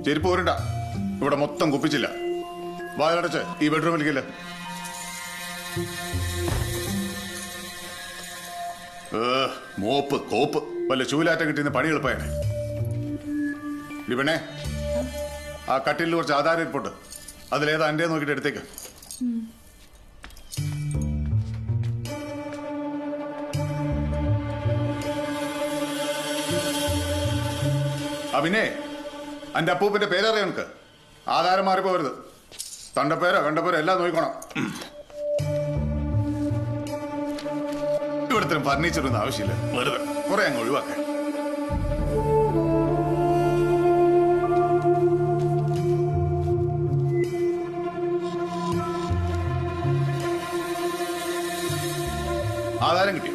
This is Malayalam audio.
ചെരുപ്പ് പോരണ്ട, ഇവിടെ മൊത്തം കുപ്പിച്ചില്ല. വായടച്ച് ഈ ബെഡ്റൂമിലേക്കില്ല. മോപ്പ് കോപ്പ് വല്ല ചൂലാറ്റം കിട്ടിയെന്ന് പണി എളുപ്പമാണ്. പെണ്ണേ, ആ കട്ടിലിൽ കുറച്ച് ആധാരം ഇരിപ്പുണ്ട്, അതിലേതാ എൻ്റെ നോക്കിയിട്ട് എടുത്തേക്ക്. പിന്നെ എൻ്റെ അപ്പൂപ്പിന്റെ പേരറിയാം എനിക്ക്. ആധാരം മാറിപ്പോരുത്. തണ്ടപ്പേരോ കണ്ടപ്പേരോ എല്ലാം നോക്കണം. ഇവിടത്തെ ഫർണിച്ചറൊന്നും ആവശ്യമില്ല, വെറുതെ കുറെ അങ്ങ് ഒഴിവാക്കാൻ. ആധാരം കിട്ടിയോ?